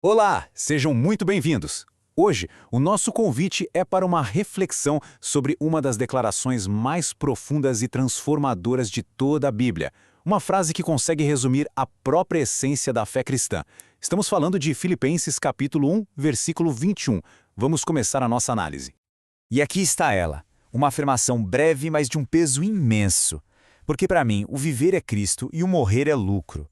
Olá, sejam muito bem-vindos. Hoje, o nosso convite é para uma reflexão sobre uma das declarações mais profundas e transformadoras de toda a Bíblia. Uma frase que consegue resumir a própria essência da fé cristã. Estamos falando de Filipenses capítulo 1, versículo 21. Vamos começar a nossa análise. E aqui está ela, uma afirmação breve, mas de um peso imenso. Porque para mim, o viver é Cristo e o morrer é lucro.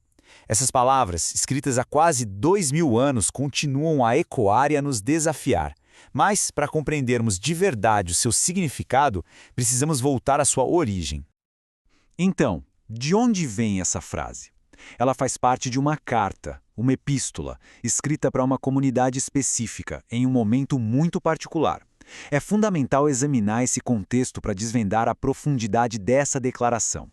Essas palavras, escritas há quase 2000 anos, continuam a ecoar e a nos desafiar. Mas, para compreendermos de verdade o seu significado, precisamos voltar à sua origem. Então, de onde vem essa frase? Ela faz parte de uma carta, uma epístola, escrita para uma comunidade específica, em um momento muito particular. É fundamental examinar esse contexto para desvendar a profundidade dessa declaração.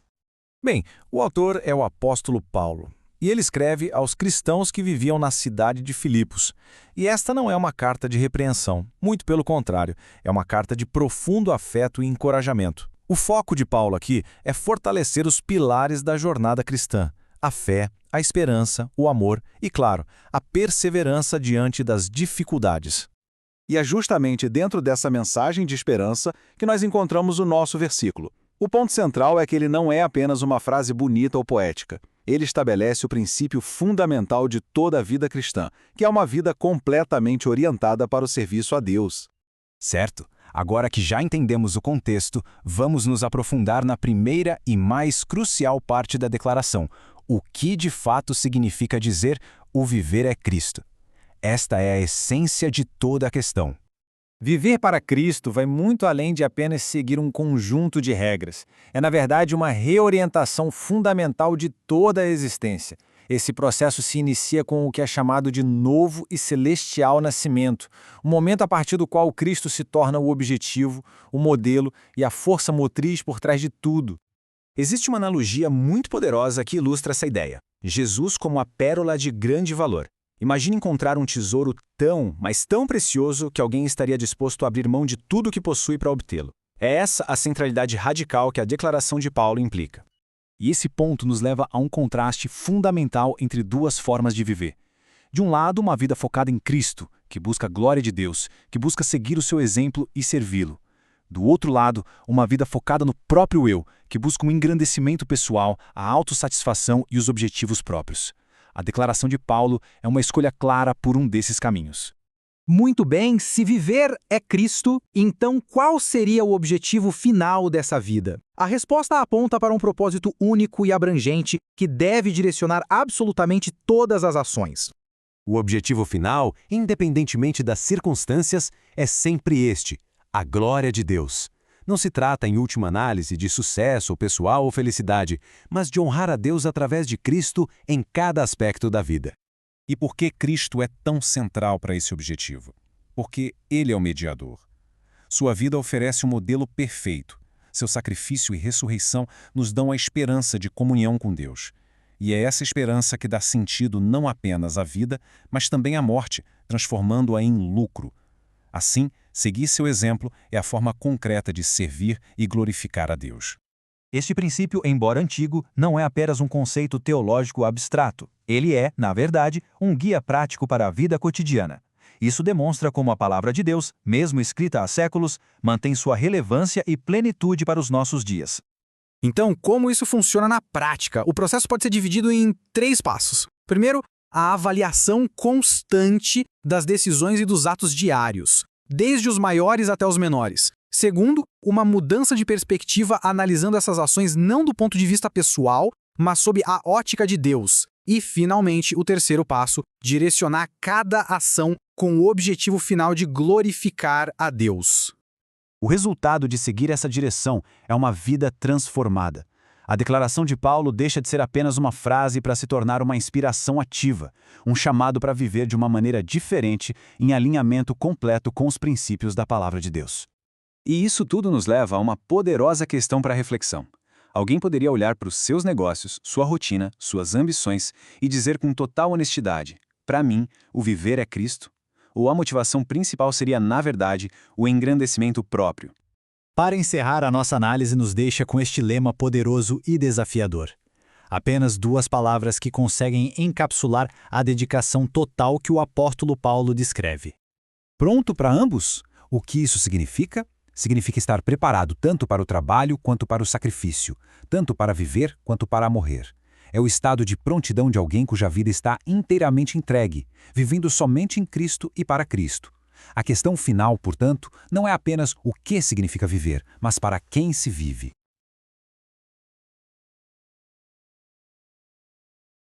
Bem, o autor é o apóstolo Paulo, e ele escreve aos cristãos que viviam na cidade de Filipos. E esta não é uma carta de repreensão, muito pelo contrário, é uma carta de profundo afeto e encorajamento. O foco de Paulo aqui é fortalecer os pilares da jornada cristã: a fé, a esperança, o amor e, claro, a perseverança diante das dificuldades. E é justamente dentro dessa mensagem de esperança que nós encontramos o nosso versículo. O ponto central é que ele não é apenas uma frase bonita ou poética. Ele estabelece o princípio fundamental de toda a vida cristã, que é uma vida completamente orientada para o serviço a Deus. Certo? Agora que já entendemos o contexto, vamos nos aprofundar na primeira e mais crucial parte da declaração: o que de fato significa dizer "o viver é Cristo". Esta é a essência de toda a questão. Viver para Cristo vai muito além de apenas seguir um conjunto de regras. É, na verdade, uma reorientação fundamental de toda a existência. Esse processo se inicia com o que é chamado de novo e celestial nascimento, um momento a partir do qual Cristo se torna o objetivo, o modelo e a força motriz por trás de tudo. Existe uma analogia muito poderosa que ilustra essa ideia: Jesus como a pérola de grande valor. Imagine encontrar um tesouro tão, mas tão precioso que alguém estaria disposto a abrir mão de tudo o que possui para obtê-lo. É essa a centralidade radical que a declaração de Paulo implica. E esse ponto nos leva a um contraste fundamental entre duas formas de viver. De um lado, uma vida focada em Cristo, que busca a glória de Deus, que busca seguir o seu exemplo e servi-lo. Do outro lado, uma vida focada no próprio eu, que busca um engrandecimento pessoal, a autossatisfação e os objetivos próprios. A declaração de Paulo é uma escolha clara por um desses caminhos. Muito bem, se viver é Cristo, então qual seria o objetivo final dessa vida? A resposta aponta para um propósito único e abrangente que deve direcionar absolutamente todas as ações. O objetivo final, independentemente das circunstâncias, é sempre este: a glória de Deus. Não se trata, em última análise, de sucesso pessoal ou felicidade, mas de honrar a Deus através de Cristo em cada aspecto da vida. E por que Cristo é tão central para esse objetivo? Porque Ele é o mediador. Sua vida oferece um modelo perfeito. Seu sacrifício e ressurreição nos dão a esperança de comunhão com Deus. E é essa esperança que dá sentido não apenas à vida, mas também à morte, transformando-a em lucro. Assim, seguir seu exemplo é a forma concreta de servir e glorificar a Deus. Este princípio, embora antigo, não é apenas um conceito teológico abstrato. Ele é, na verdade, um guia prático para a vida cotidiana. Isso demonstra como a palavra de Deus, mesmo escrita há séculos, mantém sua relevância e plenitude para os nossos dias. Então, como isso funciona na prática? O processo pode ser dividido em 3 passos. Primeiro, a avaliação constante das decisões e dos atos diários, desde os maiores até os menores. Segundo, uma mudança de perspectiva analisando essas ações não do ponto de vista pessoal, mas sob a ótica de Deus. E, finalmente, o terceiro passo, direcionar cada ação com o objetivo final de glorificar a Deus. O resultado de seguir essa direção é uma vida transformada. A declaração de Paulo deixa de ser apenas uma frase para se tornar uma inspiração ativa, um chamado para viver de uma maneira diferente, em alinhamento completo com os princípios da palavra de Deus. E isso tudo nos leva a uma poderosa questão para reflexão. Alguém poderia olhar para os seus negócios, sua rotina, suas ambições e dizer com total honestidade: para mim, o viver é Cristo? Ou a motivação principal seria, na verdade, o engrandecimento próprio? Para encerrar, a nossa análise nos deixa com este lema poderoso e desafiador: Apenas 2 palavras que conseguem encapsular a dedicação total que o apóstolo Paulo descreve. Pronto para ambos? O que isso significa? Significa estar preparado tanto para o trabalho quanto para o sacrifício, tanto para viver quanto para morrer. É o estado de prontidão de alguém cuja vida está inteiramente entregue, vivendo somente em Cristo e para Cristo. A questão final, portanto, não é apenas o que significa viver, mas para quem se vive.